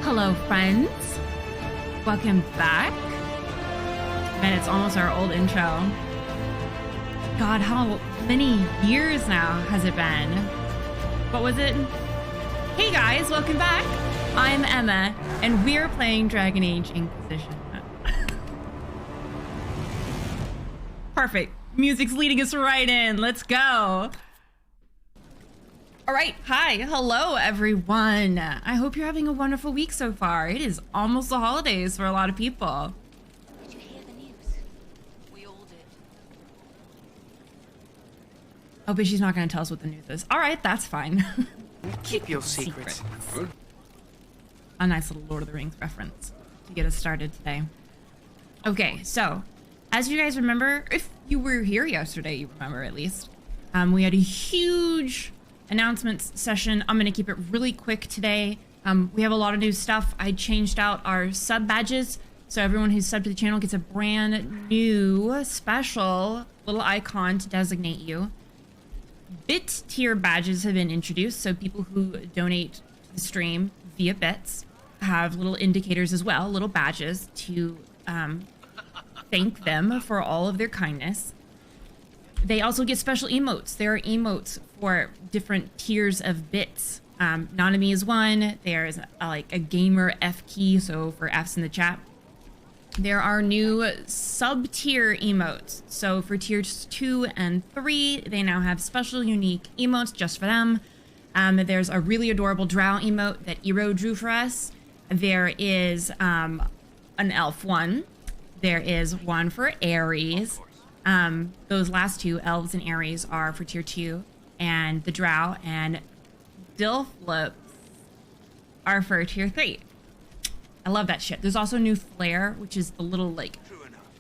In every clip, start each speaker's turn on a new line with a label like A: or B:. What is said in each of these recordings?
A: Hello, friends. Welcome back. Man, it's almost our old intro. God, how many years now has it been? What was it? Hey guys, welcome back. I'm Emma, and we're playing Dragon Age Inquisition. Perfect. Music's leading us right in. Let's go. All right. Hi. Hello, everyone. I hope you're having a wonderful week so far. It is almost the holidays for a lot of people.
B: Did you hear the news? We all did.
A: Oh, but she's not going to tell us what the news is. All right. That's fine.
C: Keep your secrets.
A: A nice little Lord of the Rings reference to get us started today. Okay. So, as you guys remember, if you were here yesterday, you remember at least, we had a huge announcements session. I'm going to keep it really quick today. We have a lot of new stuff. I changed out our sub badges, so everyone who's subbed to the channel gets a brand new special little icon to designate you. Bit tier badges have been introduced, so people who donate to the stream via bits have little indicators as well, little badges to thank them for all of their kindness. They also get special emotes. There are emotes for different tiers of bits. Nanami is one. There's like a gamer F key, so for F's in the chat. There are new sub-tier emotes. So for tiers 2 and 3, they now have special unique emotes just for them. There's a really adorable drow emote that Iro drew for us. There is an elf one. There is one for Ares. Those last two, elves and Ares, are for tier 2, and the drow and Dilflips are for tier 3. I love that shit. There's also new flare, which is the little like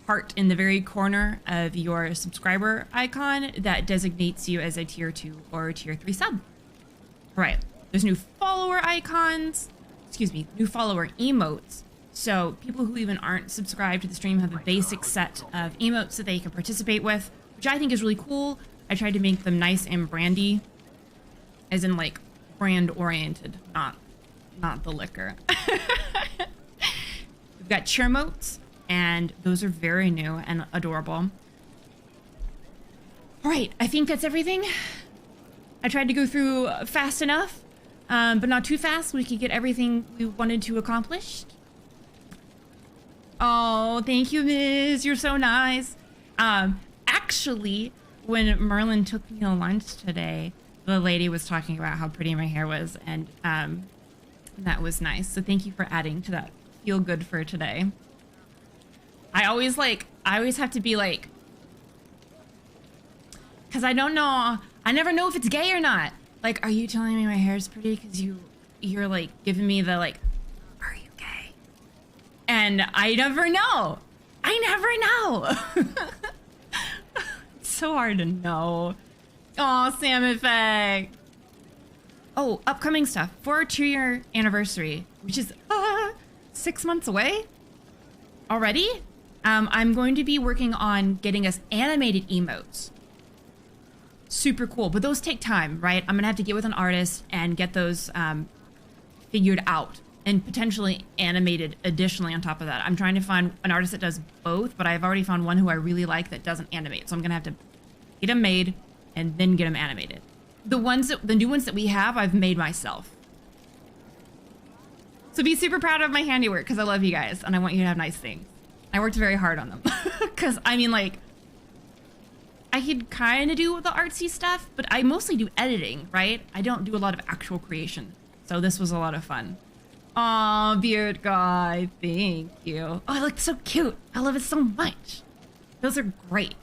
A: heart in the very corner of your subscriber icon that designates you as a tier 2 or tier 3 sub. All right. There's new follower icons. Excuse me, new follower emotes. So people who even aren't subscribed to the stream have a basic set of emotes that they can participate with, which I think is really cool. I tried to make them nice and brandy, as in like brand oriented, not the liquor. We've got cheermotes, and those are very new and adorable. All right, I think that's everything. I tried to go through fast enough, but not too fast so we could get everything we wanted to accomplish. Oh, thank you, Miz. You're so nice. Actually, when Merlin took me to lunch today, the lady was talking about how pretty my hair was, and that was nice. So thank you for adding to that feel good for today. I always have to be like, because I don't know, I never know if it's gay or not. Like, are you telling me my hair is pretty because you're like giving me the like, and I never know. It's so hard to know. Oh, Sam Effect. Oh, upcoming stuff for our 2-year anniversary, which is 6 months away already. I'm going to be working on getting us animated emotes. Super cool, but those take time, right? I'm gonna have to get with an artist and get those figured out. And potentially animated additionally on top of that. I'm trying to find an artist that does both, but I've already found one who I really like that doesn't animate. So I'm gonna have to get them made and then get them animated. The new ones that we have, I've made myself. So be super proud of my handiwork because I love you guys and I want you to have nice things. I worked very hard on them. Because I mean, like, I could kind of do the artsy stuff, but I mostly do editing, right? I don't do a lot of actual creation. So this was a lot of fun. Aw, beard guy, thank you. Oh, it looks so cute. I love it so much. Those are great.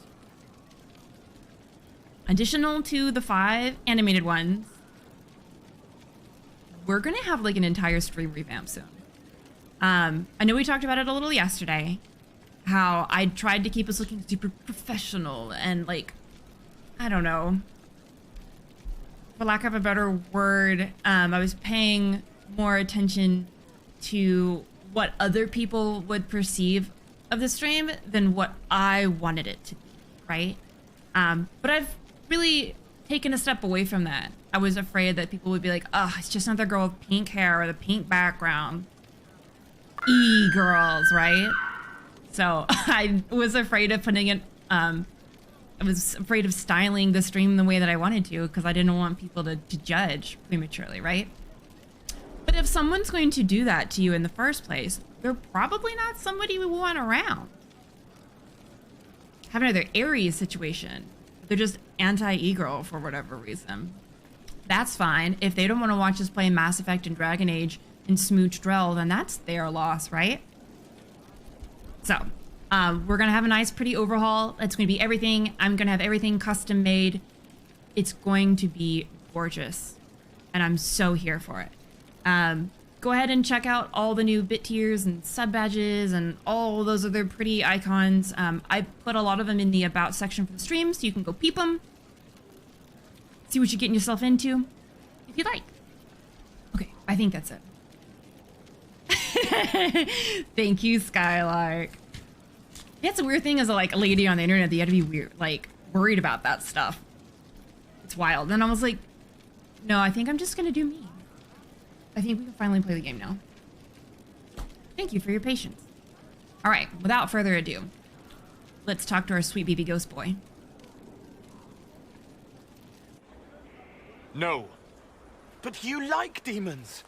A: Additional to the 5 animated ones, we're gonna have like an entire stream revamp soon. I know we talked about it a little yesterday, how I tried to keep us looking super professional and like, I don't know, for lack of a better word, I was paying more attention to what other people would perceive of the stream than what I wanted it to be, right? But I've really taken a step away from that. I was afraid that people would be like, oh, it's just another girl with pink hair or the pink background. e-girls, right? So I was afraid of putting it, I was afraid of styling the stream the way that I wanted to because I didn't want people to judge prematurely, right? But if someone's going to do that to you in the first place, they're probably not somebody we want around. Have another Aries situation. They're just anti-e-girl for whatever reason. That's fine. If they don't want to watch us play Mass Effect and Dragon Age and smooch Drell, then that's their loss, right? So, we're going to have a nice, pretty overhaul. It's going to be everything. I'm going to have everything custom made. It's going to be gorgeous. And I'm so here for it. Go ahead and check out all the new bit tiers and sub badges and all those other pretty icons. I put a lot of them in the about section for the stream, so you can go peep them. See what you're getting yourself into, if you like. Okay, I think that's it. Thank you, Skylark. Yeah, it's a weird thing as a lady on the internet that you have to be weird, worried about that stuff. It's wild. And I was like, no, I think I'm just gonna do me. I think we can finally play the game now. Thank you for your patience. All right, without further ado, let's talk to our sweet baby ghost boy.
C: No.
D: But you like demons.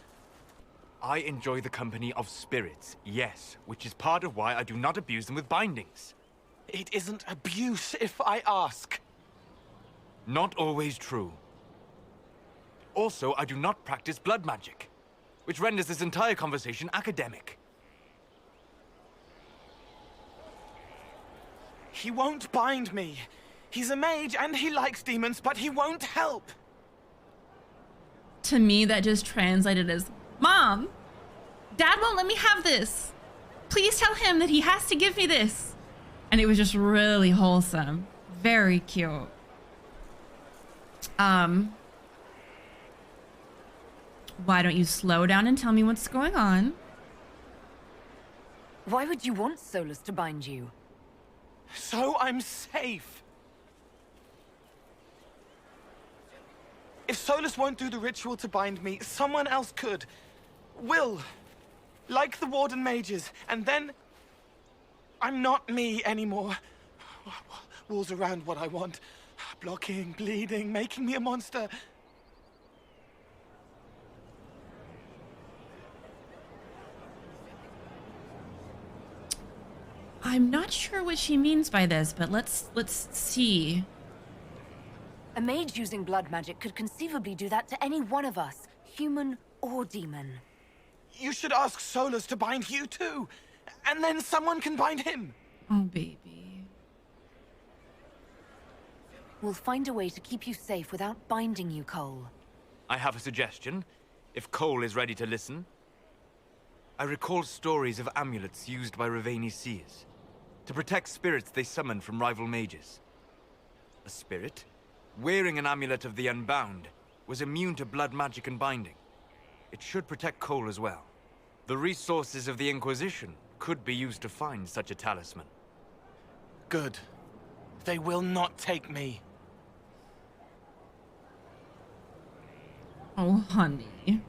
C: I enjoy the company of spirits, yes, which is part of why I do not abuse them with bindings.
D: It isn't abuse if I ask.
C: Not always true. Also, I do not practice blood magic, which renders this entire conversation academic.
D: He won't bind me. He's a mage and he likes demons, but he won't help.
A: To me, that just translated as, Mom, Dad won't let me have this. Please tell him that he has to give me this. And it was just really wholesome. Very cute. Why don't you slow down and tell me what's going on?
E: Why would you want Solas to bind you?
D: So I'm safe. If Solas won't do the ritual to bind me, someone else could. Will. Like the Warden mages. And then I'm not me anymore. Walls around what I want. Blocking, bleeding, making me a monster.
A: I'm not sure what she means by this, but let's see.
E: A mage using blood magic could conceivably do that to any one of us, human or demon.
D: You should ask Solas to bind you too. And then someone can bind him.
A: Oh, baby.
E: We'll find a way to keep you safe without binding you, Cole.
C: I have a suggestion, if Cole is ready to listen. I recall stories of amulets used by Raveni seers to protect spirits they summoned from rival mages. A spirit, wearing an amulet of the Unbound, was immune to blood magic and binding. It should protect Cole as well. The resources of the Inquisition could be used to find such a talisman.
D: Good. They will not take me.
A: Oh, honey.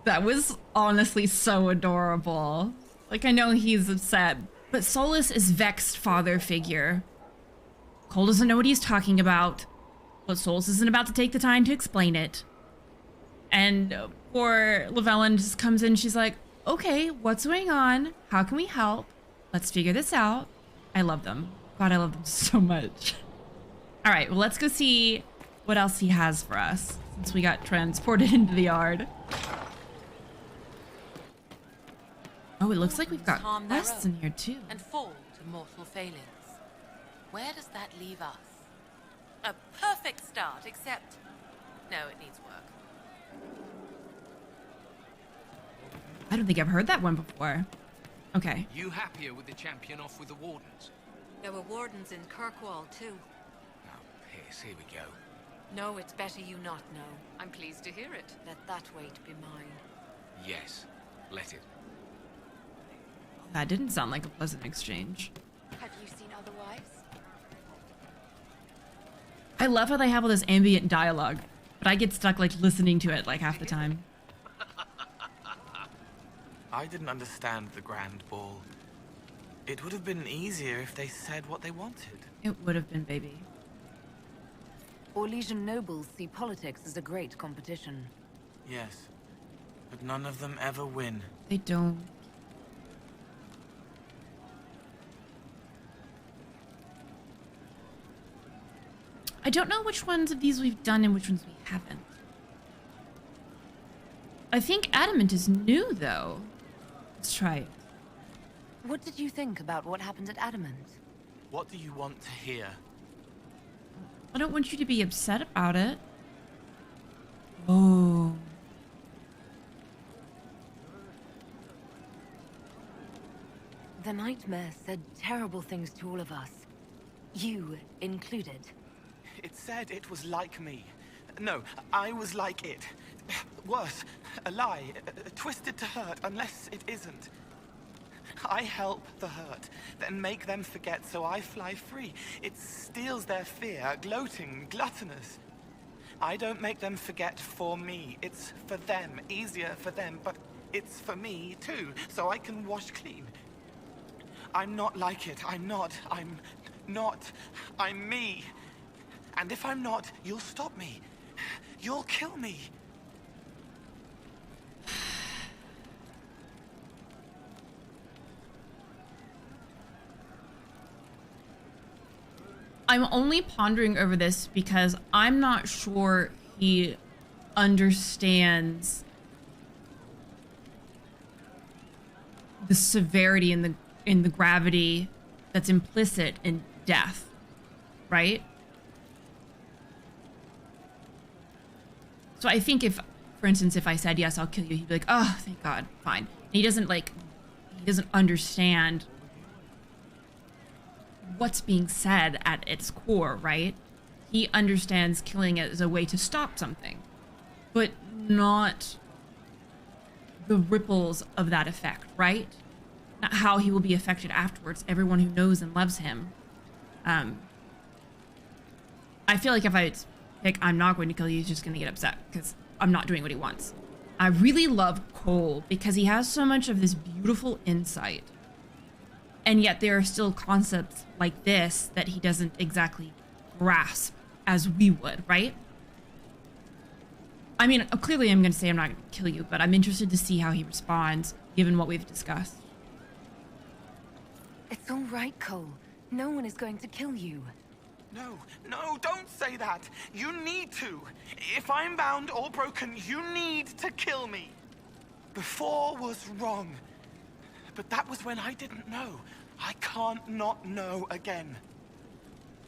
A: That was honestly so adorable. I know he's upset, but Solas is vexed father figure. Cole doesn't know what he's talking about, but Solas isn't about to take the time to explain it. And poor Llewellyn just comes in, she's like, okay, what's going on? How can we help? Let's figure this out. I love them. God, I love them so much. All right, well, let's go see what else he has for us since we got transported into the yard. Oh, it looks like we've got quests in here too.
B: And fall to mortal failings. Where does that leave us? A perfect start, except... No, it needs work.
A: I don't think I've heard that one before. Okay.
F: You happier with the champion off with the Wardens?
B: There were Wardens in 𝒂𝒾𝒁 too.
F: Oh, piss, here we go.
B: No, it's better you not know.
G: I'm pleased to hear it.
B: Let that weight be mine.
F: Yes, let it.
A: That didn't sound like a pleasant exchange.
B: Have you seen other wives?
A: I love how they have all this ambient dialogue, but I get stuck listening to it half the time.
D: I didn't understand the Grand Ball. It would have been easier if they said what they wanted.
A: It would have been, baby.
E: Orlesian nobles see politics as a great competition.
D: Yes, but none of them ever win.
A: They don't. I don't know which ones of these we've done and which ones we haven't. I think Adamant is new, though. Let's try it.
E: What did you think about what happened at Adamant?
D: What do you want to hear?
A: I don't want you to be upset about it. Oh.
E: The nightmare said terrible things to all of us. You included.
D: It said it was like me. No, I was like it. Worse, a lie, twisted to hurt unless it isn't. I help the hurt, then make them forget so I fly free. It steals their fear, gloating, gluttonous. I don't make them forget for me. It's for them, easier for them, but it's for me too, so I can wash clean. I'm not like it. I'm not. I'm me. And if I'm not, you'll stop me. You'll kill me.
A: I'm only pondering over this because I'm not sure he understands the severity and the gravity that's implicit in death, right? So I think if, for instance, if I said, yes, I'll kill you, he'd be like, oh, thank God, fine. And he doesn't understand what's being said at its core, right? He understands killing it as a way to stop something, but not the ripples of that effect, right? Not how he will be affected afterwards, everyone who knows and loves him. I feel like if I pick, I'm not going to kill you, he's just going to get upset because I'm not doing what he wants. I really love Cole because he has so much of this beautiful insight. And yet there are still concepts like this that he doesn't exactly grasp as we would, right? I mean, clearly I'm going to say I'm not going to kill you, but I'm interested to see how he responds given what we've discussed.
E: It's all right, Cole. No one is going to kill you.
D: No, don't say that. You need to. If I'm bound or broken, you need to kill me. Before was wrong. But that was when I didn't know. I can't not know again.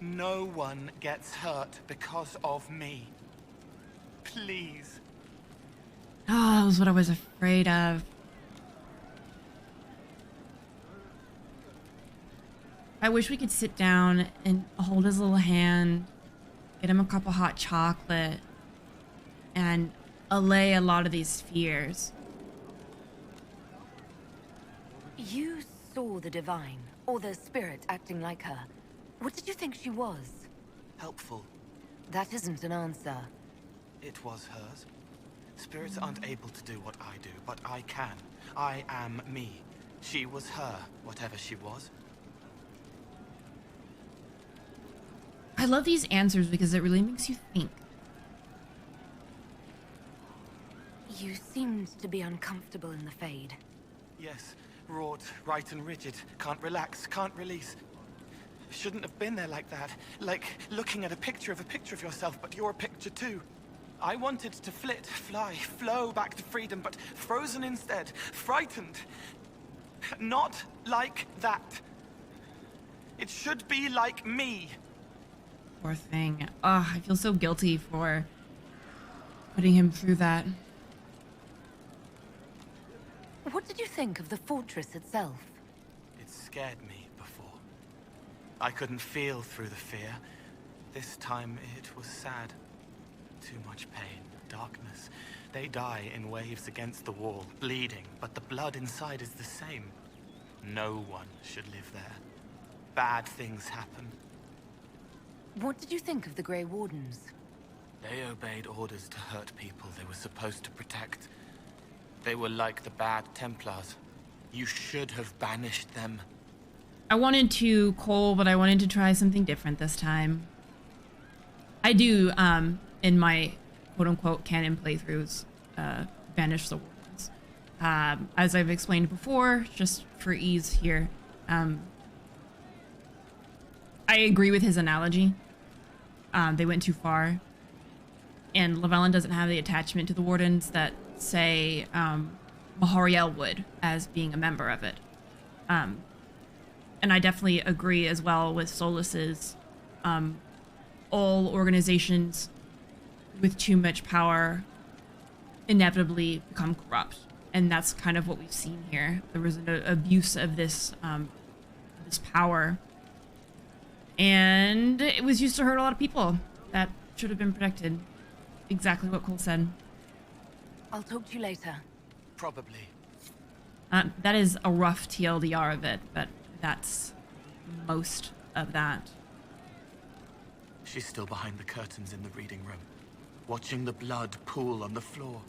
D: No one gets hurt because of me. Please.
A: Oh, that was what I was afraid of. I wish we could sit down and hold his little hand, get him a cup of hot chocolate, and allay a lot of these fears.
E: You saw the divine, or the spirit acting like her. What did you think she was?
D: Helpful.
E: That isn't an answer.
D: It was hers. Spirits aren't able to do what I do, but I can. I am me. She was her, whatever she was.
A: I love these answers because it really makes you think.
E: You seemed to be uncomfortable in the Fade.
D: Yes, wrought, right and rigid. Can't relax, can't release. Shouldn't have been there like that. Like looking at a picture of yourself, but you're a picture too. I wanted to flit, fly, flow back to freedom, but frozen instead, frightened. Not like that. It should be like me.
A: Poor thing. Oh, I feel so guilty for putting him through that.
E: What did you think of the fortress itself?
D: It scared me before. I couldn't feel through the fear. This time it was sad. Too much pain, darkness. They die in waves against the wall, bleeding, but the blood inside is the same. No one should live there. Bad things happen.
E: What did you think of the Grey Wardens?
D: They obeyed orders to hurt people they were supposed to protect. They were like the bad Templars. You should have banished them.
A: I wanted to, Cole, but I wanted to try something different this time. I do, in my quote-unquote canon playthroughs, banish the Wardens. As I've explained before, just for ease here, I agree with his analogy. They went too far. And Llewellyn doesn't have the attachment to the Wardens that, say, Mahariel would, as being a member of it. And I definitely agree as well with Solas's, all organizations with too much power inevitably become corrupt. And that's kind of what we've seen here. There was an abuse of this, this power. And it was used to hurt a lot of people that should have been protected. Exactly what Cole said.
E: I'll talk to you later.
D: Probably.
A: That is a rough TLDR of it, but that's most of that.
D: She's still behind the curtains in the reading room, watching the blood pool on the floor.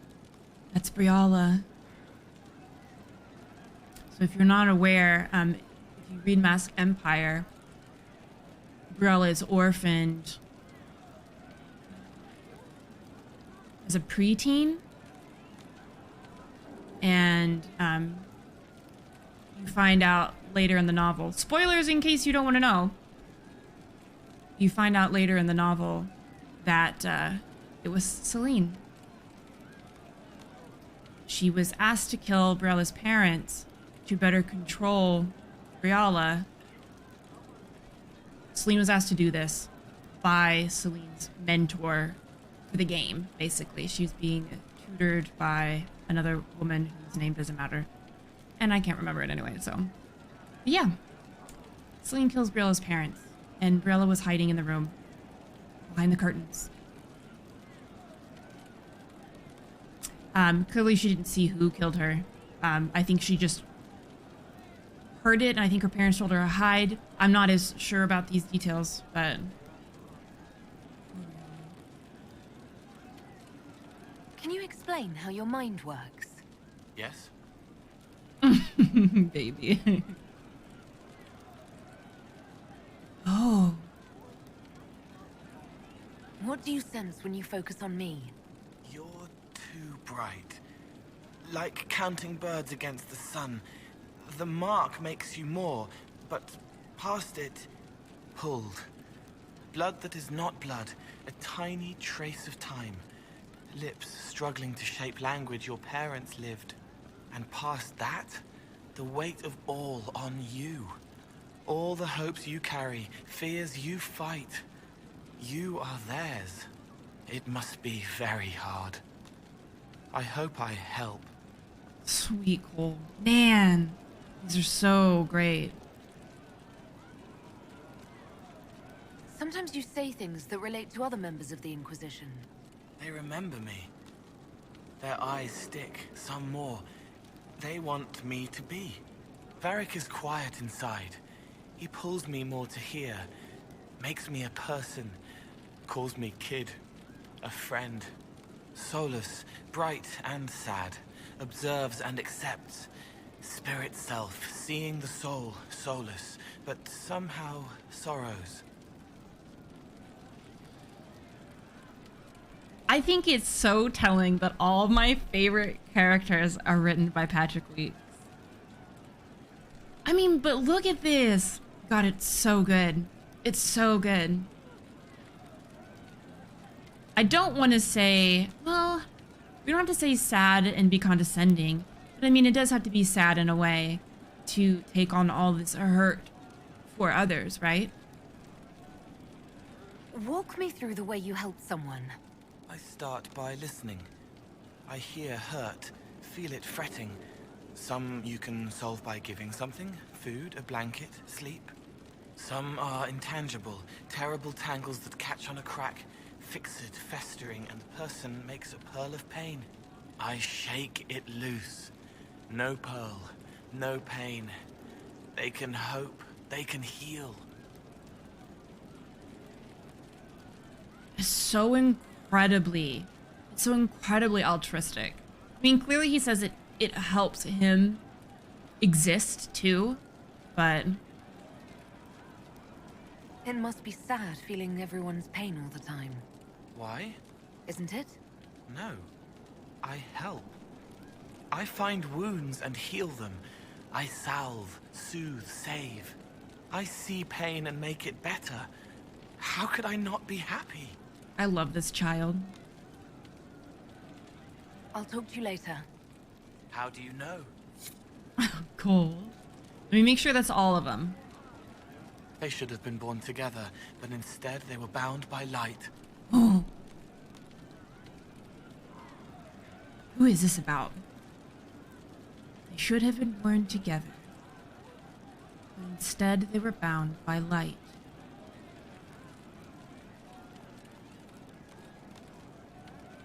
A: That's Briala. So if you're not aware, if you read Mask Empire, Briala is orphaned as a preteen, and you find out later in the novel, spoilers in case you don't want to know, you find out later in the novel that it was Celine. She was asked to kill Briala's parents to better control Briala. Celine was asked to do this by Celine's mentor for the game, basically. She was being tutored by another woman whose name doesn't matter. And I can't remember it anyway, so. But yeah. Celine kills Briala's parents, and Briala was hiding in the room, behind the curtains. Clearly she didn't see who killed her. I think she just heard it, and I think her parents told her to hide. I'm not as sure about these details, but...
E: Can you explain how your mind works?
D: Yes?
A: Baby. Oh.
E: What do you sense when you focus on me?
D: You're too bright. Like counting birds against the sun. The mark makes you more, but past it, pulled. Blood that is not blood, a tiny trace of time. Lips struggling to shape language your parents lived. And past that, the weight of all on you. All the hopes you carry, fears you fight. You are theirs. It must be very hard. I hope I help.
A: Sweet Cole. Man, these are so great.
E: Sometimes you say things that relate to other members of the Inquisition.
D: They remember me. Their eyes stick, some more. They want me to be. Varric is quiet inside. He pulls me more to hear, makes me a person, calls me kid, a friend. Solas, bright and sad, observes and accepts. Spirit self, seeing the soul, Solas, but somehow sorrows.
A: I think it's so telling that all of my favorite characters are written by Patrick Weeks. I mean, but look at this. God, it's so good. It's so good. I don't want to say, well, we don't have to say sad and be condescending, but I mean, it does have to be sad in a way to take on all this hurt for others, right?
E: Walk me through the way you help someone.
D: I start by listening. I hear hurt, feel it fretting. Some you can solve by giving something, food, a blanket, sleep. Some are intangible, terrible tangles that catch on a crack, fixed, festering, and the person makes a pearl of pain. I shake it loose. No pearl, no pain. They can hope, they can heal.
A: It's so incredibly altruistic. I mean, clearly he says it it helps him exist too, but
E: It must be sad feeling everyone's pain all the time,
D: Why?
E: isn't it?
D: No. I help. I find wounds and heal them. I salve, soothe, save. I see pain and make it better. How could I not be happy?
A: I love this child.
E: I'll talk to you later.
D: How do you know?
A: Cool. Let me make sure that's all of them.
D: They should have been born together, but instead they were bound by light.
A: Oh. Who is this about? They should have been born together. But instead, they were bound by light.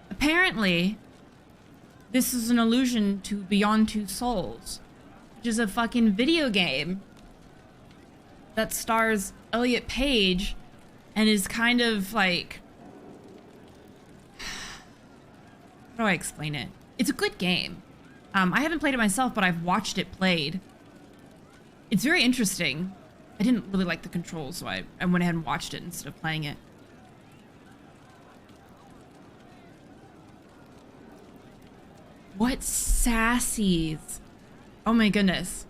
A: Apparently, this is an allusion to Beyond Two Souls, which is a fucking video game that stars Elliot Page and is kind of like... How do I explain it? It's a good game. I haven't played it myself, but I've watched it played. It's very interesting. I didn't really like the controls, so I went ahead and watched it instead of playing it. What sassies? Oh my goodness.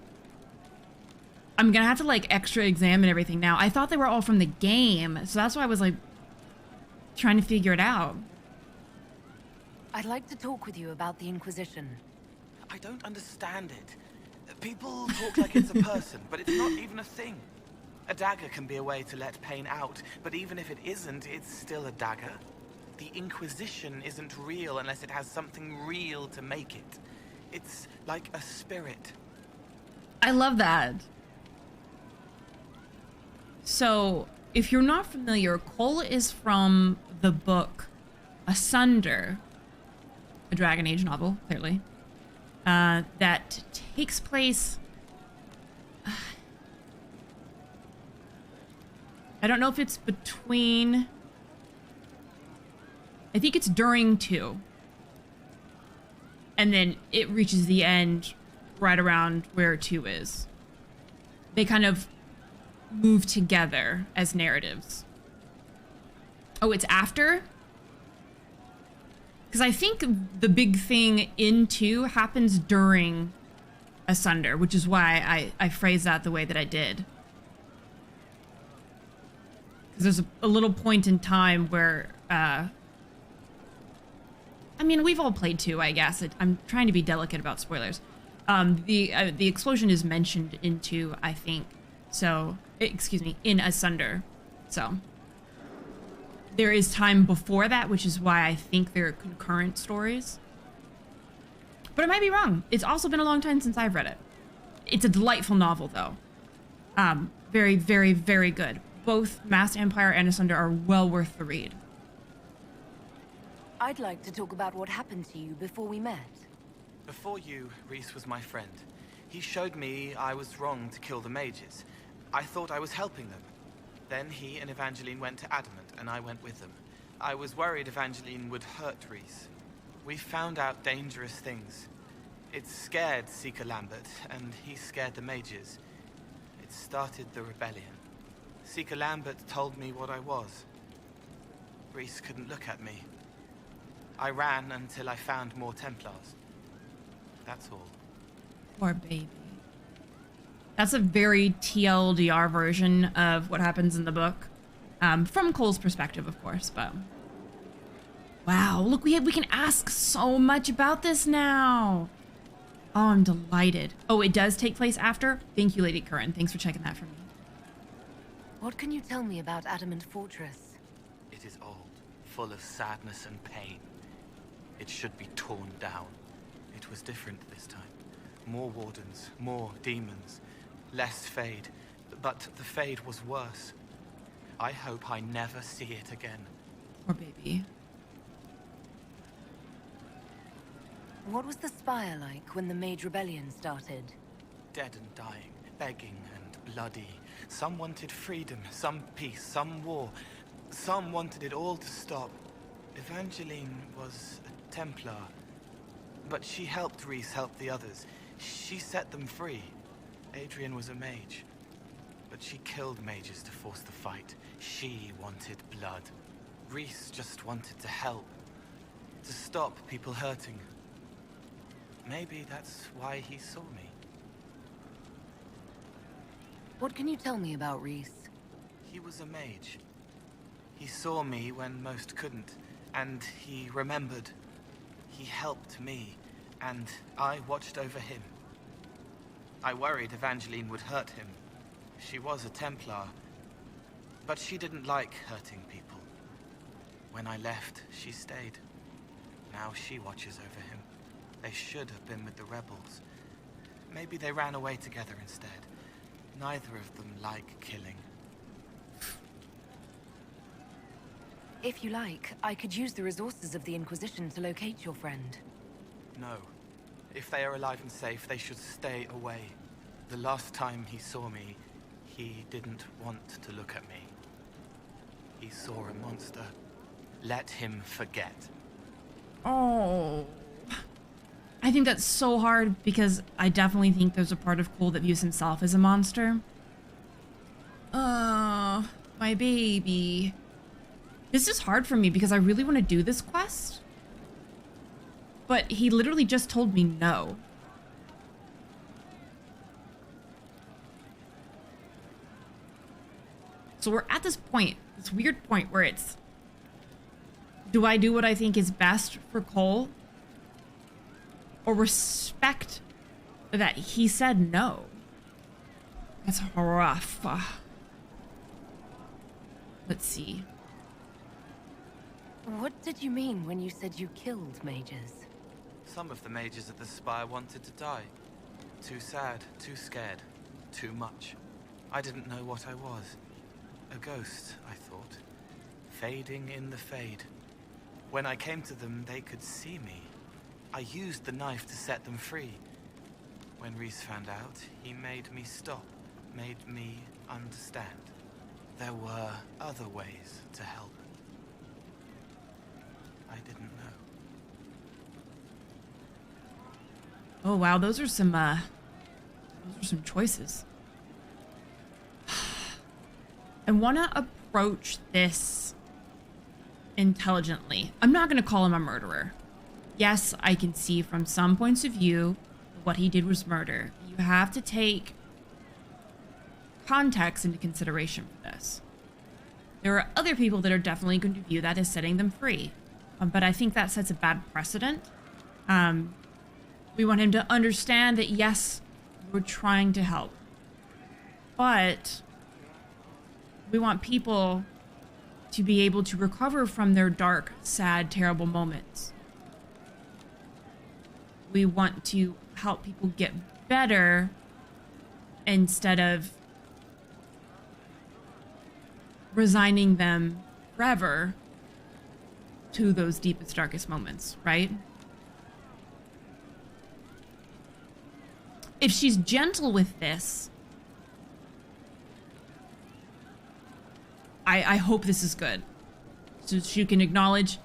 A: I'm gonna have to like extra examine everything now. I thought they were all from the game, so that's why I was like trying to figure it out.
E: I'd like to talk with you about the Inquisition.
D: I don't understand it. People talk like it's a person, but it's not even a thing. A dagger can be a way to let pain out, but even if it isn't, it's still a dagger. The Inquisition isn't real unless it has something real to make it. It's like a spirit.
A: I love that. So, if you're not familiar, 𝒂𝒹 is from the book Asunder, a Dragon Age novel, clearly, that takes place... I don't know if it's between... I think it's during 2. And then it reaches the end right around where 2 is. They kind of move together as narratives. Oh, it's after? Because I think the big thing in 2 happens during Asunder, which is why I phrased that the way that I did. Because there's a little point in time where... I mean, we've all played 2, I guess. I'm trying to be delicate about spoilers. The explosion is mentioned in 2, I think. So, excuse me, in Asunder. So, there is time before that, which is why I think they're concurrent stories. But I might be wrong. It's also been a long time since I've read it. It's a delightful novel, though. Very, very, very good. Both Masked Empire and Asunder are well worth the read.
E: I'd like to talk about what happened to you before we met.
D: Before you, Rhys was my friend. He showed me I was wrong to kill the mages. I thought I was helping them. Then he and Evangeline went to Adamant, and I went with them. I was worried Evangeline would hurt Rhys. We found out dangerous things. It scared 𝒸𝒾𝒁, and he scared the mages. It started the rebellion. 𝒸𝒾𝒁 told me what I was. Rhys couldn't look at me. I ran until I found more Templars. That's all.
A: Poor baby. That's a very TLDR version of what happens in the book. From 𝒂𝒹's perspective, of course, but... Wow, look, we can ask so much about this now. Oh, I'm delighted. Oh, it does take place after? Thank you, Lady Curran. Thanks for checking that for me.
E: What can you tell me about Adamant Fortress?
D: It is old, full of sadness and pain. It should be torn down. It was different this time. More wardens, more demons, less Fade. But the Fade was worse. I hope I never see it again.
A: Poor baby.
E: What was the Spire like when the Mage Rebellion started?
D: Dead and dying, begging and bloody. Some wanted freedom, some peace, some war. Some wanted it all to stop. Evangeline was a Templar. But she helped Rhys help the others. She set them free. Adrian was a mage. But she killed mages to force the fight. She wanted blood. Rhys just wanted to help. To stop people hurting. Maybe that's why he saw me.
E: What can you tell me about Rhys?
D: He was a mage. He saw me when most couldn't, and he remembered. He helped me, and I watched over him. I worried Evangeline would hurt him. She was a Templar, but she didn't like hurting people. When I left, she stayed. Now she watches over him. They should have been with the rebels. Maybe they ran away together instead. Neither of them like killing.
E: If you like, I could use the resources of the Inquisition to locate your friend.
D: No. If they are alive and safe, they should stay away. The last time he saw me, he didn't want to look at me. He saw a monster. Let him forget.
A: Oh. I think that's so hard because I definitely think there's a part of Cole that views himself as a monster. My baby. This is hard for me because I really want to do this quest. But he literally just told me no. So we're at this point, this weird point where it's, do I do what I think is best for Cole? Or respect that he said no? That's rough. Let's see.
E: What did you mean when you said you killed mages?
D: Some of the mages at the Spire wanted to die. Too sad, too scared, too much. I didn't know what I was. A ghost, I thought. Fading in the fade. When I came to them, they could see me. I used the knife to set them free. When Rhys found out, he made me stop, made me understand. There were other ways to help. I didn't know.
A: Oh wow, those are some choices. I want to approach this intelligently. I'm not going to call him a murderer. Yes, I can see from some points of view what he did was murder. You have to take context into consideration for this. There are other people that are definitely going to view that as setting them free. But I think that sets a bad precedent. We want him to understand that, yes, we're trying to help. But we want people to be able to recover from their dark, sad, terrible moments. We want to help people get better instead of resigning them forever to those deepest, darkest moments, right? If she's gentle with this, I hope this is good. So she can acknowledge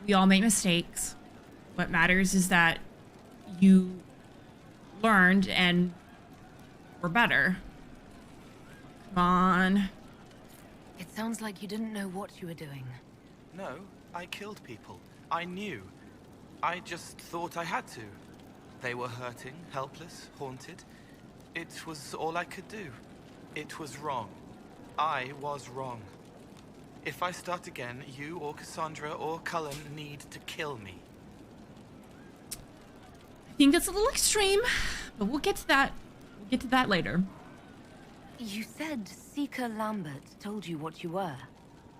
A: we all make mistakes. What matters is that you learned and were better. Come on.
E: It sounds like you didn't know what you were doing.
D: No, I killed people. I knew. I just thought I had to. They were hurting, helpless, haunted. It was all I could do. It was wrong. I was wrong. If I start again, you or Cassandra or Cullen need to kill me.
A: I think that's a little extreme, but we'll get to that. We'll get to that later.
E: You said Seeker Lambert told you what you were.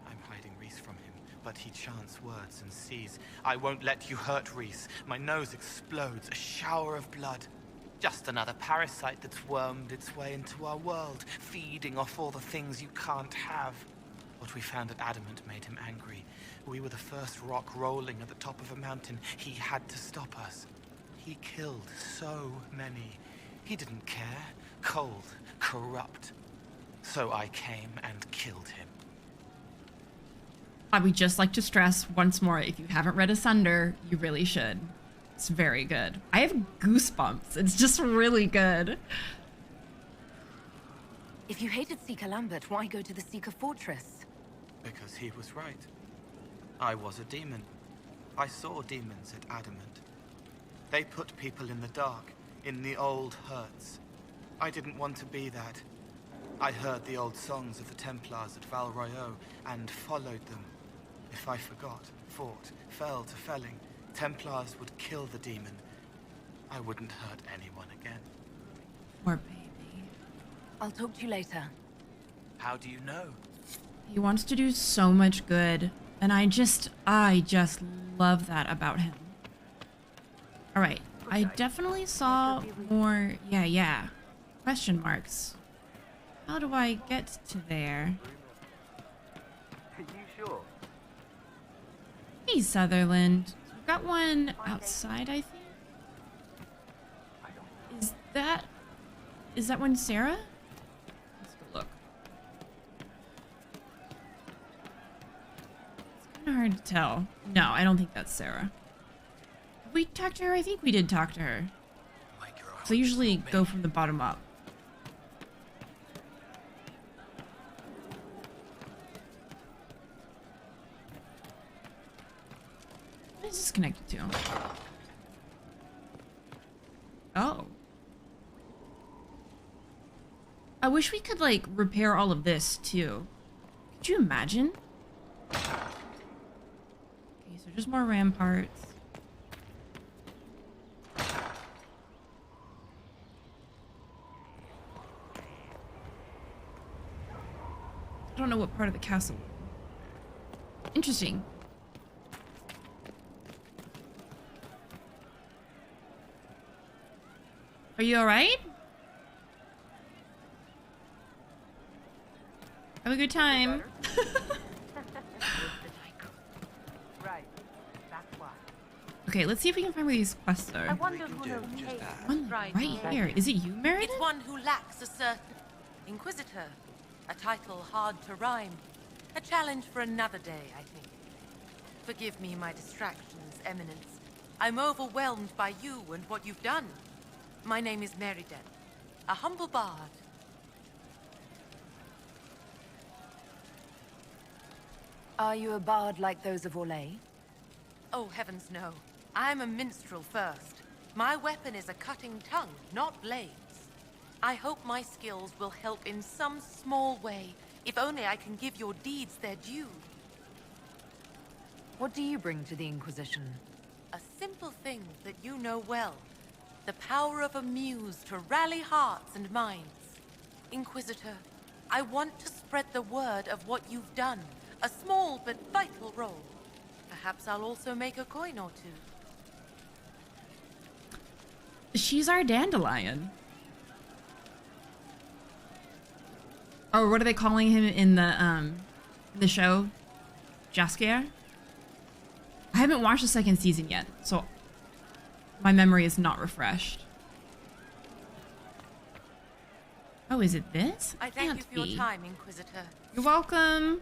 D: I'm hiding Rhys from him, but he chants words and sees. I won't let you hurt Rhys. My nose explodes, a shower of blood. Just another parasite that's wormed its way into our world, feeding off all the things you can't have. What we found at Adamant made him angry. We were the first rock rolling at the top of a mountain. He had to stop us. He killed so many. He didn't care. Cold, corrupt. So I came and killed him.
A: I would just like to stress once more, if you haven't read Asunder, you really should. It's very good. I have goosebumps. It's just really good.
E: If you hated 𝒂𝒃𝒁, why go to the Seeker Fortress?
D: Because he was right. I was a demon. I saw demons at Adamant. They put people in the dark, in the old hurts. I didn't want to be that. I heard the old songs of the Templars at 𝒂𝒃𝒁 and followed them. If I forgot, fought, fell to felling, Templars would kill the demon. I wouldn't hurt anyone again.
A: Poor baby.
E: I'll talk to you later.
F: How do you know?
A: He wants to do so much good, and I just love that about him. All right, I definitely saw more, yeah, question marks. How do I get to there?
G: Are you sure?
A: Hey, Sutherland. We've got one outside, I think. Is that one Sarah? Let's go look. It's kind of hard to tell. No, I don't think that's Sarah. Have we talked to her? I think we did talk to her. So I usually go from the bottom up. What is this connected to? Oh. I wish we could, like, repair all of this, too. Could you imagine? Okay, so just more ramparts. I don't know what part of the castle. Interesting. Are you alright? Have a good time.
G: Right. That's why.
A: Okay, let's see if we can find where these quests
G: I
A: are.
G: wonder who knows Kate.
A: One right here. Is it you, Meriden?
B: It's one who lacks a certain Inquisitor. A title hard to rhyme. A challenge for another day, I think. Forgive me my distractions, Eminence. I'm overwhelmed by you and what you've done. My name is Morrigan, a humble bard.
E: Are you a bard like those of 𝒂𝒃𝒁?
B: Oh, heavens no. I'm a minstrel first. My weapon is a cutting tongue, not blades. I hope my skills will help in some small way, if only I can give your deeds their due.
E: What do you bring to the Inquisition?
B: A simple thing that you know well. The power of a muse to rally hearts and minds. Inquisitor, I want to spread the word of what you've done. A small but vital role. Perhaps I'll also make a coin or two.
A: She's our dandelion. Or what are they calling him in the show? 𝒂𝒾𝒶? I haven't watched the second season yet, so my memory is not refreshed. Oh, is it this?
B: I thank you
A: Can't
B: for your
A: be.
B: time, Inquisitor.
A: You're welcome.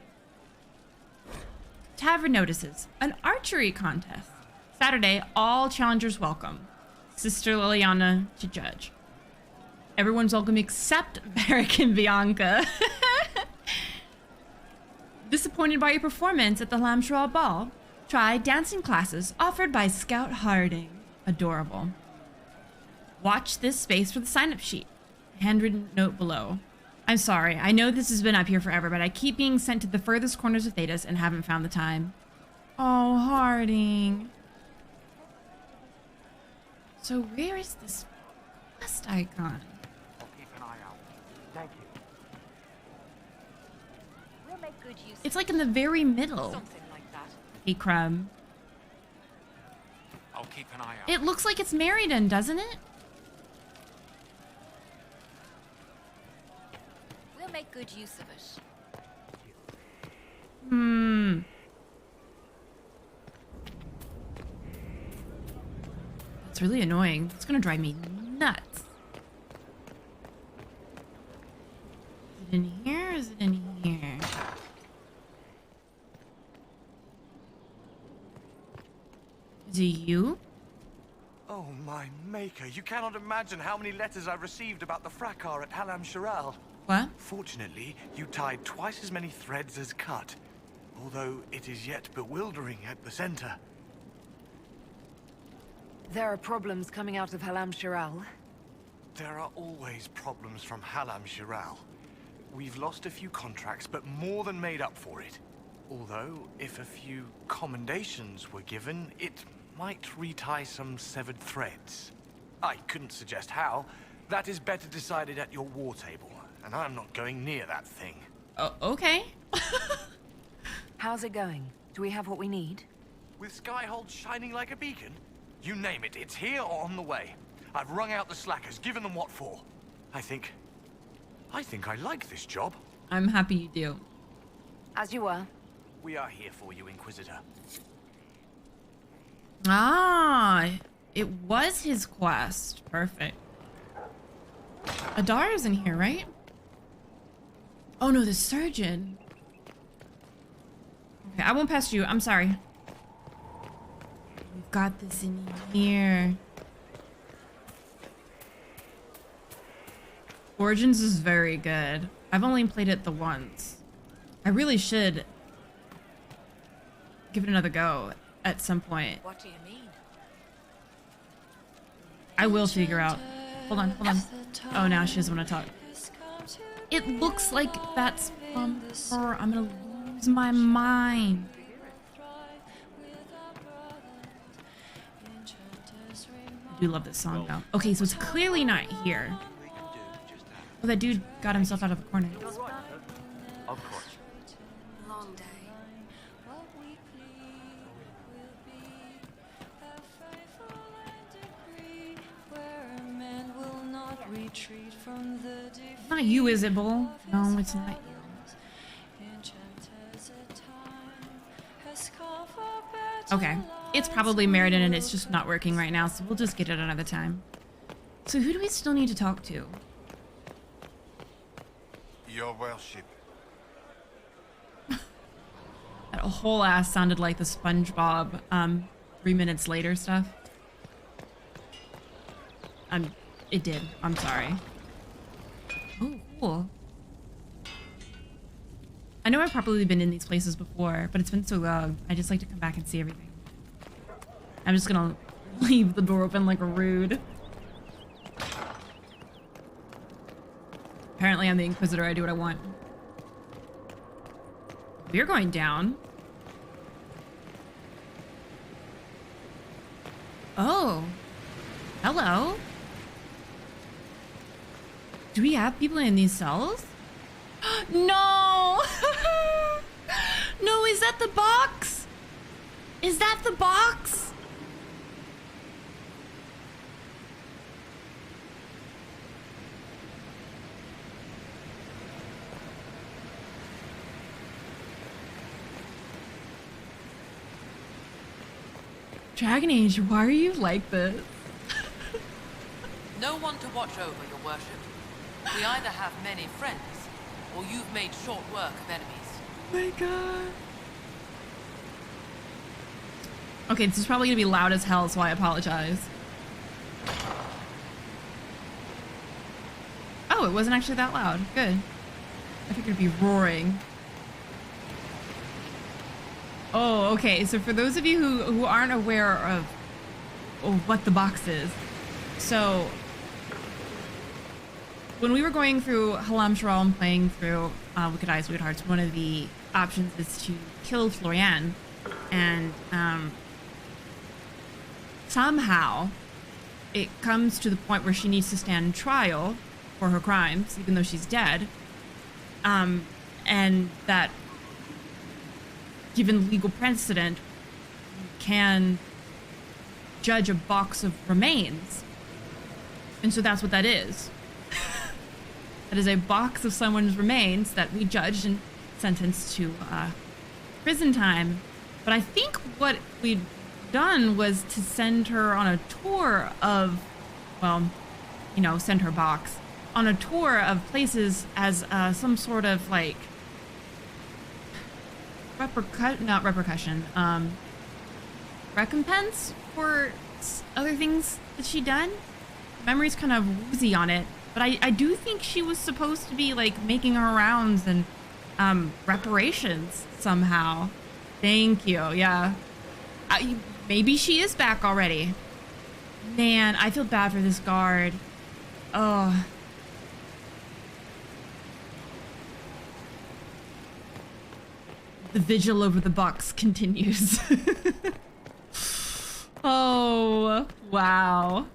A: Tavern notices. An archery contest. Saturday, all challengers welcome. Sister Liliana to judge. Everyone's welcome except Varric and Bianca. Disappointed by your performance at the Lamshraw Ball? Try dancing classes offered by Scout Harding. Adorable. Watch this space for the sign-up sheet. Handwritten note below. I'm sorry, I know this has been up here forever, but I keep being sent to the furthest corners of Thedas and haven't found the time. Oh, Harding. So where is this quest icon?
G: I'll keep an eye out. Thank you. We'll make good use.
A: It's like in the very middle.
B: Something like that.
A: Hey, Crumb.
F: I'll keep an eye out.
A: It looks like it's Meriden, doesn't it?
H: We'll make good use of it.
A: It's really annoying. It's gonna drive me nuts. Is it in here? Or is it in here? Is it you?
F: My maker, you cannot imagine how many letters I've received about the fracas at 𝒂𝒹𝒾𝒶.
A: What?
F: Fortunately, you tied twice as many threads as cut, although it is yet bewildering at the center.
E: There are problems coming out of 𝒂𝒹𝒾𝒃.
F: There are always problems from 𝒂𝒹𝒾𝒃. We've lost a few contracts, but more than made up for it. Although, if a few commendations were given, it might retie some severed threads. I couldn't suggest how. That is better decided at your war table, and I'm not going near that thing.
A: Oh, okay.
E: How's it going? Do we have what we need?
F: With Skyhold shining like a beacon? You name it, it's here or on the way. I've wrung out the slackers, given them what for. I think I like this job.
A: I'm happy you do.
E: As you were.
F: We are here for you, Inquisitor.
A: Ah, it was his quest. Perfect. Adara's in here, right? Oh no, the surgeon. Okay, I won't pass you. I'm sorry. We've got this in here. Origins is very good. I've only played it the once. I really should give it another go at some point.
B: What do you mean?
A: I will figure out. Hold on, hold on. Oh, now she doesn't want to talk. It looks like that's from her. I'm gonna lose my mind. I do love this song though. Okay, so it's clearly not here. Oh, that dude got himself out of the corner.
C: Of course.
H: Long day.
A: Not you, is it, Bull? No, it's not you. Okay, it's probably Meriden and it's just not working right now, so we'll just get it another time. So who do we still need to talk to?
I: Your worship.
A: That whole ass sounded like the SpongeBob 3 minutes later stuff. It did. I'm sorry. Oh, cool. I know I've probably been in these places before, but it's been so long. I just like to come back and see everything. I'm just gonna leave the door open like a rude. Apparently I'm the Inquisitor. I do what I want. We're going down. Oh. Hello. Do we have people in these cells? No! No, is that the box? Is that the box? Dragon Age, why are you like this?
B: No one to watch over, your worship. We either have many friends, or you've made short work of enemies.
A: Oh my god. Okay, this is probably gonna be loud as hell, so I apologize. Oh, it wasn't actually that loud. Good. I figured it'd be roaring. Oh, okay. So for those of you who aren't aware of what the box is, so when we were going through 𝒂𝒹𝒾𝒃 and playing through Wicked Eyes, Wicked Hearts, one of the options is to kill 𝒂𝒹𝒾𝒃, and somehow it comes to the point where she needs to stand trial for her crimes, even though she's dead, and that, given legal precedent, you can judge a box of remains, and so that's what that is. That is a box of someone's remains that we judged and sentenced to prison time. But I think what we'd done was to send her on a tour of, well, you know, send her box on a tour of places as some sort of like recompense for other things that she done. Memory's kind of woozy on it, but I do think she was supposed to be like making her rounds and reparations somehow. Thank you. Yeah. Maybe she is back already. Man, I feel bad for this guard. Oh. The vigil over the box continues. Oh, wow.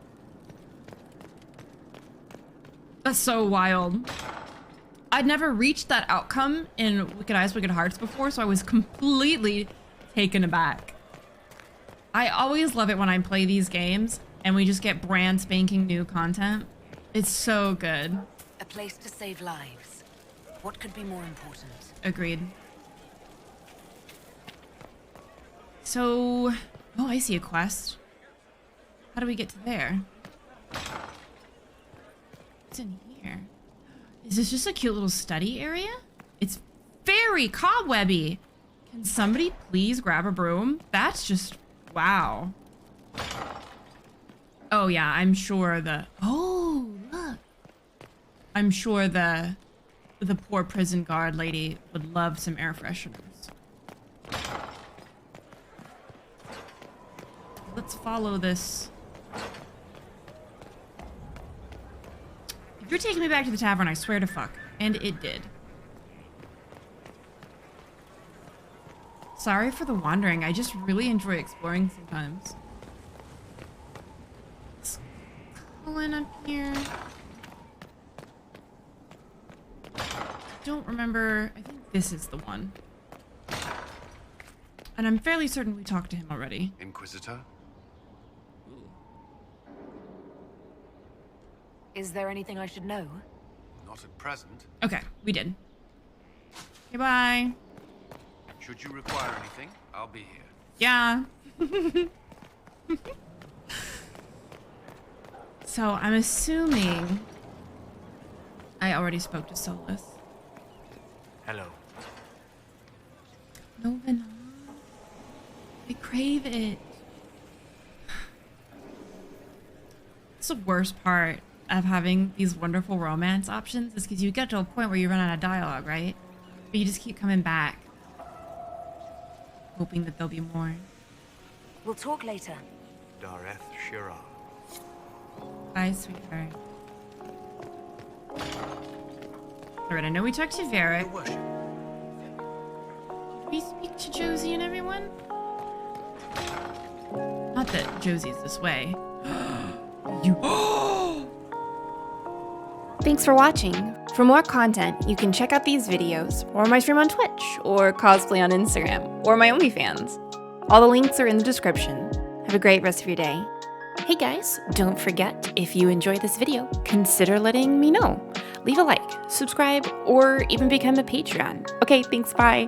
A: That's so wild. I'd never reached that outcome in Wicked Eyes, Wicked Hearts before, so I was completely taken aback. I always love it when I play these games and we just get brand spanking new content. It's so good.
E: A place to save lives. What could be more important?
A: Agreed. So, oh, I see a quest. How do we get to there? What's in here? Is this just a cute little study area? It's very cobwebby. Can somebody please grab a broom? That's just, wow. Oh yeah, I'm sure oh, look. I'm sure the poor prison guard lady would love some air fresheners. Let's follow this. If you're taking me back to the tavern, I swear to fuck. And it did. Sorry for the wandering. I just really enjoy exploring sometimes. Let's Colin up here. Don't remember. I think this is the one. And I'm fairly certain we talked to him already.
I: Inquisitor?
E: Is there anything I should know?
I: Not at present.
A: Okay, we did. Okay, bye.
I: Should you require anything, I'll be here.
A: Yeah. So I'm assuming I already spoke to Solas.
C: Hello.
A: No, Venom. I crave it. It's the worst part of having these wonderful romance options is because you get to a point where you run out of dialogue, right? But you just keep coming back, hoping that there'll be more.
E: We'll talk later.
C: 𝒂𝒶𝓁.
A: Bye, sweetheart. Alright, I know we talked to Varric.
I: Your worship.
A: Did we speak to Josie and everyone? Not that Josie's this way. You.
J: Thanks for watching. For more content, you can check out these videos, or my stream on Twitch, or cosplay on Instagram, or my OnlyFans. All the links are in the description. Have a great rest of your day. Hey guys, don't forget, if you enjoyed this video, consider letting me know. Leave a like, subscribe, or even become a Patreon. Okay, thanks, bye.